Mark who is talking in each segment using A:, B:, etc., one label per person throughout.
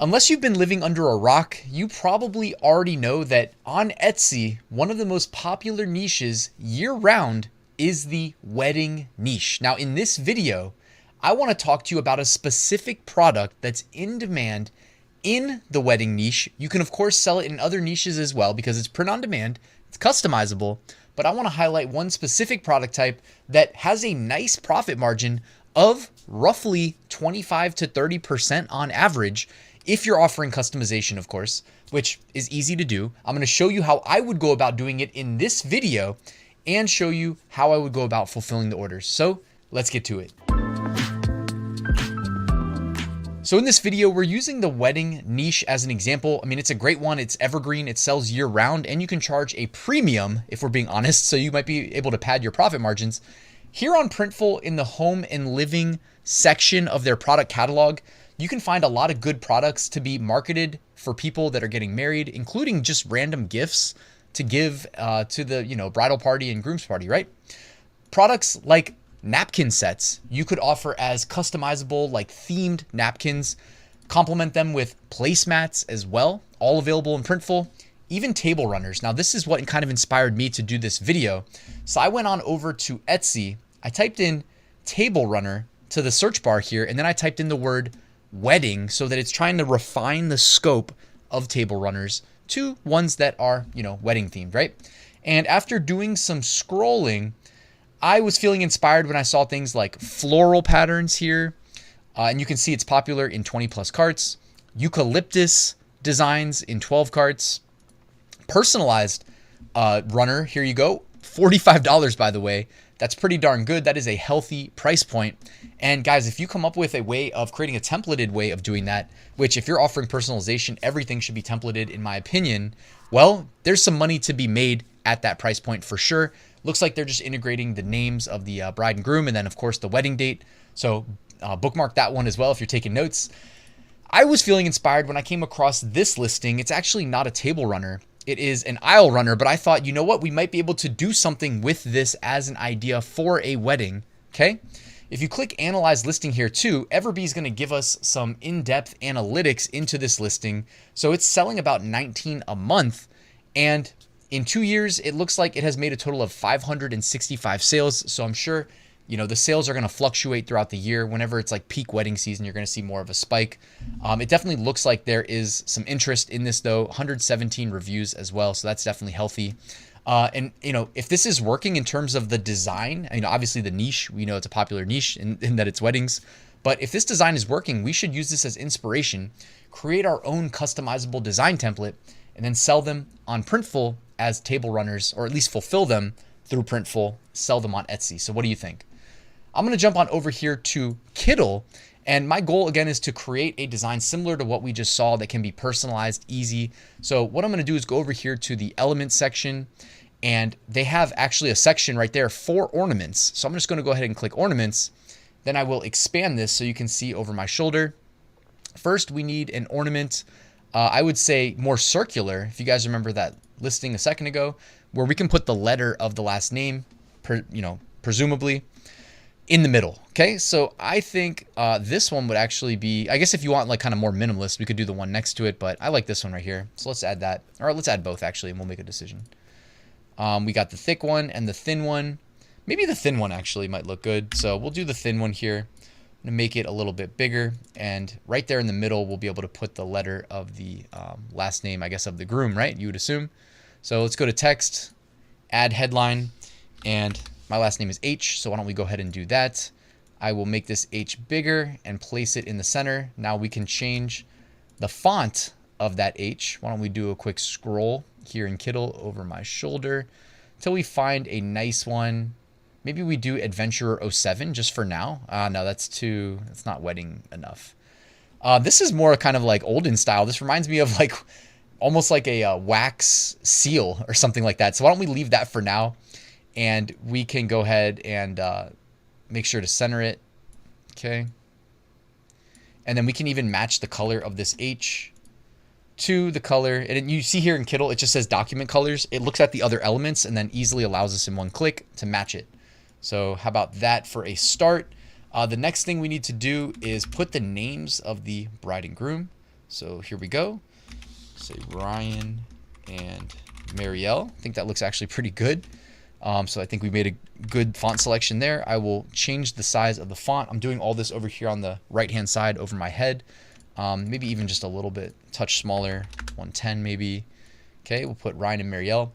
A: Unless you've been living under a rock, you probably already know that on Etsy, one of the most popular niches year-round is the wedding niche. Now, in this video, I want to talk to you about a specific product that's in demand in the wedding niche. You can, of course, sell it in other niches as well because it's print on demand, it's customizable, but I want to highlight one specific product type that has a nice profit margin of roughly 25 to 30% on average. If you're offering customization, of course, which is easy to do. I'm going to show you how I would go about doing it in this video and show you how I would go about fulfilling the orders. So let's get to it. So in this video, we're using the wedding niche as an example. I mean, it's a great one. It's evergreen. It sells year round, and you can charge a premium if we're being honest. So you might be able to pad your profit margins. Here on Printful, in the home and living section of their product catalog, you can find a lot of good products to be marketed for people that are getting married, including just random gifts to give to the bridal party and groom's party, right? Products like napkin sets you could offer as customizable, like themed napkins. Complement them with placemats as well, all available in Printful. Even table runners. Now, this is what kind of inspired me to do this video. So I went on over to Etsy. I typed in table runner to the search bar here, and then I typed in the word wedding so that it's trying to refine the scope of table runners to ones that are, wedding themed, right? And after doing some scrolling, I was feeling inspired when I saw things like floral patterns here. And you can see it's popular in 20 plus carts, eucalyptus designs in 12 carts, personalized runner. Here you go. $45, by the way. That's pretty darn good. That is a healthy price point. And guys, if you come up with a way of creating a templated way of doing that, which if you're offering personalization, everything should be templated in my opinion, well, there's some money to be made at that price point for sure. Looks like they're just integrating the names of the bride and groom and then of course the wedding date. So bookmark that one as well if you're taking notes. I was feeling inspired when I came across this listing. It's actually not a table runner. It is an aisle runner, but I thought, you know what? We might be able to do something with this as an idea for a wedding, okay? If you click Analyze Listing here too, Everbee is going to give us some in-depth analytics into this listing. So it's selling about 19 a month, and in 2 years, it looks like it has made a total of 565 sales. So I'm sure, the sales are going to fluctuate throughout the year. Whenever it's like peak wedding season, you're going to see more of a spike. It definitely looks like there is some interest in this though. 117 reviews as well. So that's definitely healthy. And if this is working in terms of the design, obviously the niche, we know it's a popular niche in that it's weddings. But if this design is working, we should use this as inspiration, create our own customizable design template, and then sell them on Printful as table runners, or at least fulfill them through Printful, sell them on Etsy. So what do you think? I'm going to jump on over here to Kittl. And my goal again is to create a design similar to what we just saw that can be personalized, easy. So what I'm going to do is go over here to the elements section, and they have actually a section right there for ornaments. So I'm just going to go ahead and click ornaments. Then I will expand this so you can see over my shoulder. First, we need an ornament. I would say more circular. If you guys remember that listing a second ago, where we can put the letter of the last name, presumably in the middle. Okay, so I think this one would actually be, I guess if you want like kind of more minimalist, we could do the one next to it, but I like this one right here. So let's add that, or let's add both actually, and we'll make a decision. We got the thick one and the thin one. Maybe the thin one actually might look good. So we'll do the thin one here. I'm gonna make it a little bit bigger, and right there in the middle, we'll be able to put the letter of the last name, I guess, of the groom, right? You would assume. So let's go to text, add headline, and my last name is H, so why don't we go ahead and do that. I will make this H bigger and place it in the center. Now we can change the font of that H. Why don't we do a quick scroll here in Kittl over my shoulder until we find a nice one. Maybe we do Adventurer 07 just for now. No, that's not wedding enough. This is more kind of like olden style. This reminds me of like almost like a wax seal or something like that. So why don't we leave that for now? And we can go ahead and make sure to center it. Okay. And then we can even match the color of this H to the color. And you see here in Kittl, it just says document colors. It looks at the other elements and then easily allows us in one click to match it. So how about that for a start? The next thing we need to do is put the names of the bride and groom. So here we go. Say Ryan and Marielle. I think that looks actually pretty good. So I think we made a good font selection there. I will change the size of the font. I'm doing all this over here on the right-hand side over my head. Maybe even just a little bit, touch smaller, 110 maybe. Okay, we'll put Ryan and Marielle.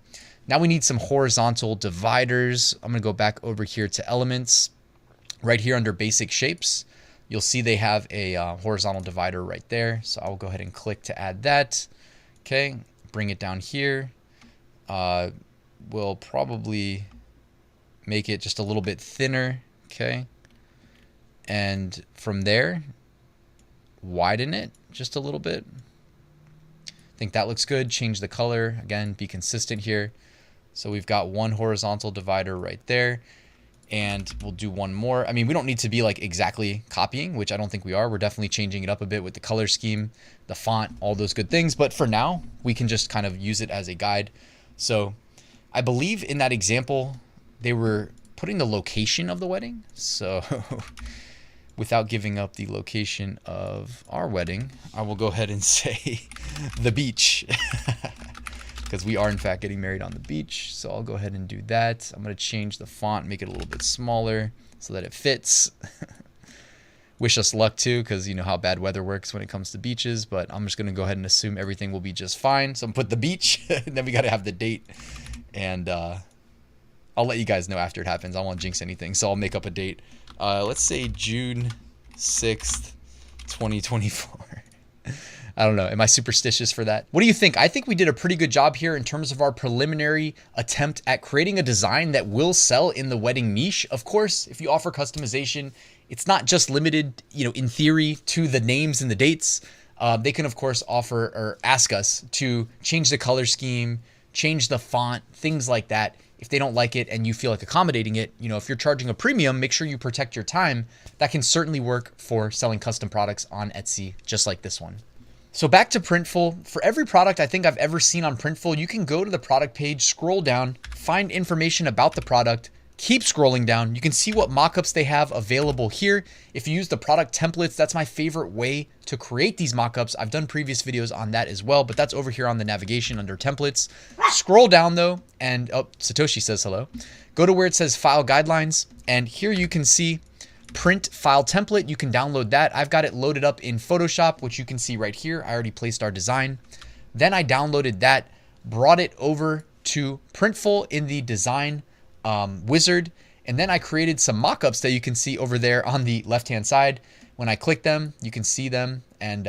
A: Now we need some horizontal dividers. I'm gonna go back over here to elements. Right here under basic shapes, you'll see they have a horizontal divider right there. So I will go ahead and click to add that. Okay, bring it down here. We'll probably make it just a little bit thinner. Okay, and from there, widen it just a little bit. I think that looks good. Change the color. Again, be consistent here. So we've got one horizontal divider right there. And we'll do one more. I mean, we don't need to be like exactly copying, which I don't think we are. We're definitely changing it up a bit with the color scheme, the font, all those good things. But for now, we can just kind of use it as a guide. So I believe in that example, they were putting the location of the wedding. So without giving up the location of our wedding, I will go ahead and say the beach. Because we are in fact getting married on the beach. So I'll go ahead and do that. I'm going to change the font, make it a little bit smaller so that it fits. Wish us luck too, because you know how bad weather works when it comes to beaches. But I'm just going to go ahead and assume everything will be just fine. So I'm put the beach, and then we got to have the date. And I'll let you guys know after it happens. I don't want to jinx anything, so I'll make up a date. Let's say June 6th, 2024. I don't know. Am I superstitious for that? What do you think? I think we did a pretty good job here in terms of our preliminary attempt at creating a design that will sell in the wedding niche. Of course, if you offer customization, it's not just limited, you know, in theory to the names and the dates. They can, of course, offer or ask us to change the color scheme, change the font, things like that. If they don't like it and you feel like accommodating it, you know, if you're charging a premium, make sure you protect your time. That can certainly work for selling custom products on Etsy, just like this one. So back to Printful. For every product I think I've ever seen on Printful, you can go to the product page, scroll down, find information about the product, keep scrolling down. You can see what mockups they have available here. If you use the product templates, that's my favorite way to create these mockups. I've done previous videos on that as well, but that's over here on the navigation under templates. Scroll down though, and oh, Satoshi says hello. Go to where it says file guidelines, and here you can see print file template. You can download that. I've got it loaded up in Photoshop, which you can see right here. I already placed our design. Then I downloaded that, brought it over to Printful in the design wizard, and then I created some mockups that you can see over there on the left-hand side. When I click them, you can see them. And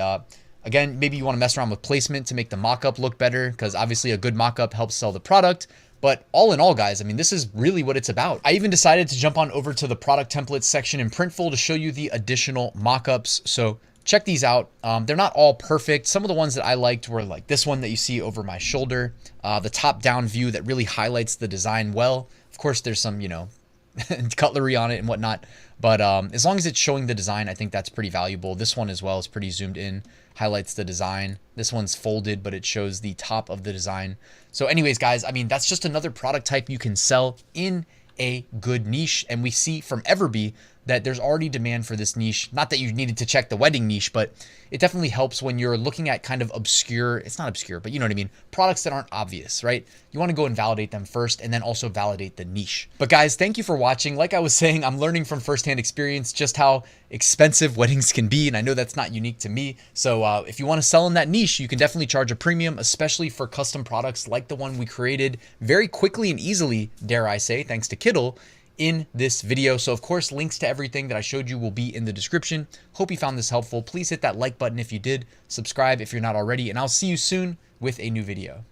A: again, maybe you want to mess around with placement to make the mockup look better, because obviously a good mockup helps sell the product. But all in all, guys, I mean, this is really what it's about. I even decided to jump on over to the product templates section in Printful to show you the additional mockups. So check these out. They're not all perfect. Some of the ones that I liked were like this one that you see over my shoulder, the top-down view that really highlights the design well. Of course, there's some, you know, cutlery on it and whatnot. But as long as it's showing the design, I think that's pretty valuable. This one as well is pretty zoomed in, highlights the design. This one's folded, but it shows the top of the design. So anyways, guys, I mean, that's just another product type you can sell in a good niche. And we see from Everbee that there's already demand for this niche. Not that you needed to check the wedding niche, but it definitely helps when you're looking at kind of obscure, it's not obscure, but you know what I mean, products that aren't obvious, right? You want to go and validate them first and then also validate the niche. But guys, thank you for watching. Like I was saying, I'm learning from firsthand experience just how expensive weddings can be, and I know that's not unique to me. So if you want to sell in that niche, you can definitely charge a premium, especially for custom products like the one we created very quickly and easily, dare I say, thanks to Kittl, in this video. So of course, links to everything that I showed you will be in the description. Hope you found this helpful. Please hit that like button if you did, subscribe if you're not already, and I'll see you soon with a new video.